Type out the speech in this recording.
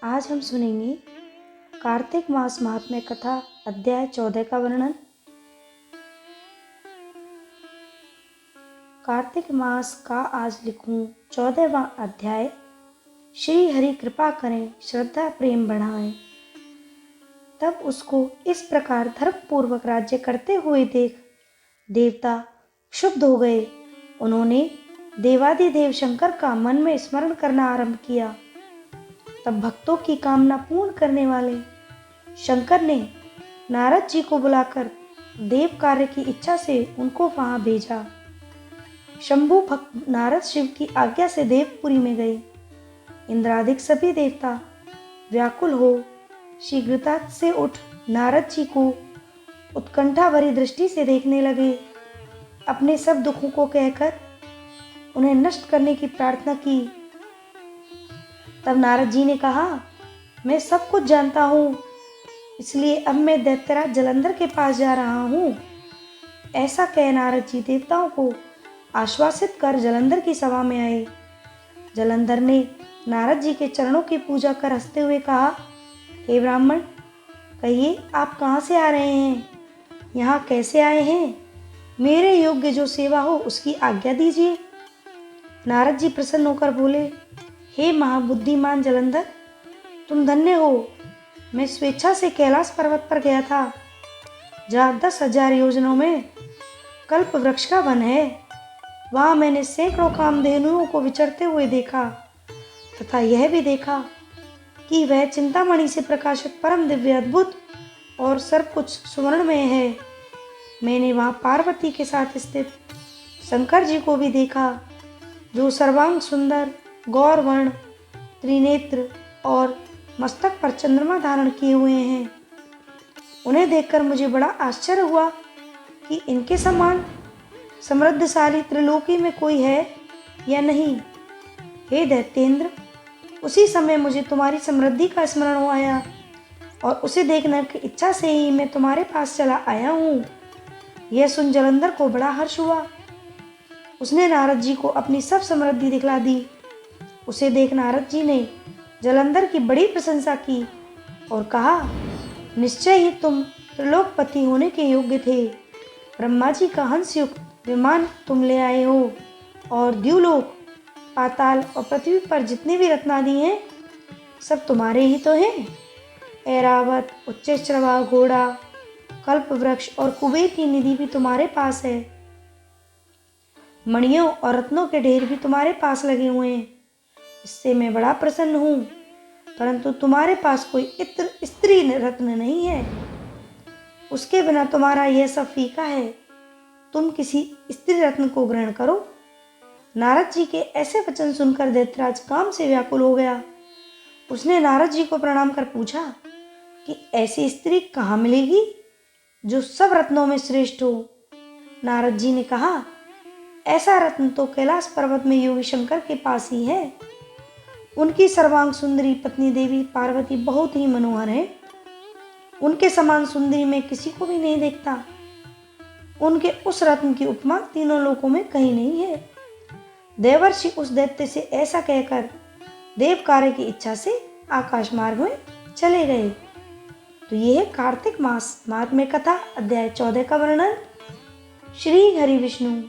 आज हम सुनेंगे कार्तिक मास महात्म्य कथा अध्याय 14 का वर्णन। कार्तिक मास का आज लिखूं 14वां अध्याय। श्री हरि कृपा करें, श्रद्धा प्रेम बढ़ाएं। तब उसको इस प्रकार धर्म पूर्वक राज्य करते हुए देख देवता क्षुब्ध हो गए। उन्होंने देवादिदेव शंकर का मन में स्मरण करना आरंभ किया। तब भक्तों की कामना पूर्ण करने वाले शंकर ने नारद जी को बुलाकर देव कार्य की इच्छा से उनको वहां भेजा। शंभु भक्त नारद शिव की आज्ञा से देवपुरी में गए। इंद्रादिक सभी देवता व्याकुल हो शीघ्रता से उठ नारद जी को उत्कंठा भरी दृष्टि से देखने लगे। अपने सब दुखों को कहकर उन्हें नष्ट करने की प्रार्थना की। तब नारद जी ने कहा, मैं सब कुछ जानता हूँ, इसलिए अब मैं दैत्यराज जलंधर के पास जा रहा हूँ। ऐसा कह नारद जी देवताओं को आश्वासित कर जलंधर की सभा में आए। जलंधर ने नारद जी के चरणों की पूजा कर हंसते हुए कहा, हे ब्राह्मण, कहिए आप कहाँ से आ रहे हैं, यहाँ कैसे आए हैं? मेरे योग्य जो सेवा हो उसकी आज्ञा दीजिए। नारद जी प्रसन्न होकर बोले, हे महाबुद्धिमान जलंधर, तुम धन्य हो। मैं स्वेच्छा से कैलाश पर्वत पर गया था, जहाँ 10,000 योजनों में कल्प वृक्ष का वन है। वहाँ मैंने सैकड़ों कामधेनुओं को विचरते हुए देखा तथा यह भी देखा कि वह चिंतामणि से प्रकाशित परम दिव्य अद्भुत और सब कुछ सुवर्णमय है। मैंने वहाँ पार्वती के साथ स्थित शंकर जी को भी देखा, जो सर्वांग सुंदर, गौरवर्ण, त्रिनेत्र और मस्तक पर चंद्रमा धारण किए हुए हैं। उन्हें देखकर मुझे बड़ा आश्चर्य हुआ कि इनके समान समृद्धशाली त्रिलोकी में कोई है या नहीं। हे दैत्येंद्र, उसी समय मुझे तुम्हारी समृद्धि का स्मरण आया और उसे देखने की इच्छा से ही मैं तुम्हारे पास चला आया हूँ। यह सुन जलंधर को बड़ा हर्ष हुआ। उसने नारद जी को अपनी सब समृद्धि दिखला दी। उसे देख नारद जी ने जलंधर की बड़ी प्रशंसा की और कहा, निश्चय ही तुम त्रिलोकपति होने के योग्य थे। ब्रह्मा जी का हंसयुक्त विमान तुम ले आए हो और द्युलोक, पाताल और पृथ्वी पर जितने भी रत्नादि हैं सब तुम्हारे ही तो हैं। ऐरावत, उच्चैश्रवा घोड़ा, कल्प वृक्ष और कुबेर की निधि भी तुम्हारे पास है। मणियों और रत्नों के ढेर भी तुम्हारे पास लगे हुए हैं। इससे मैं बड़ा प्रसन्न हूँ, परंतु तुम्हारे पास कोई इत्र स्त्री रत्न नहीं है। उसके बिना तुम्हारा यह सब फीका है। तुम किसी स्त्री रत्न को ग्रहण करो। नारद जी के ऐसे वचन सुनकर दैत्यराज काम से व्याकुल हो गया। उसने नारद जी को प्रणाम कर पूछा कि ऐसी स्त्री कहाँ मिलेगी जो सब रत्नों में श्रेष्ठ हो। नारद जी ने कहा, ऐसा रत्न तो कैलाश पर्वत में योगी शंकर के पास ही है। उनकी सर्वांग सुंदरी पत्नी देवी पार्वती बहुत ही मनोहर है। उनके समान सुंदरी में किसी को भी नहीं देखता। उनके उस रत्न की उपमा तीनों लोकों में कहीं नहीं है। देवर्षि उस दैत्य से ऐसा कहकर देव कार्य की इच्छा से आकाश मार्ग में चले गए। तो यह है कार्तिक मास महात्म्य कथा अध्याय 14 का वर्णन। श्री हरि विष्णु।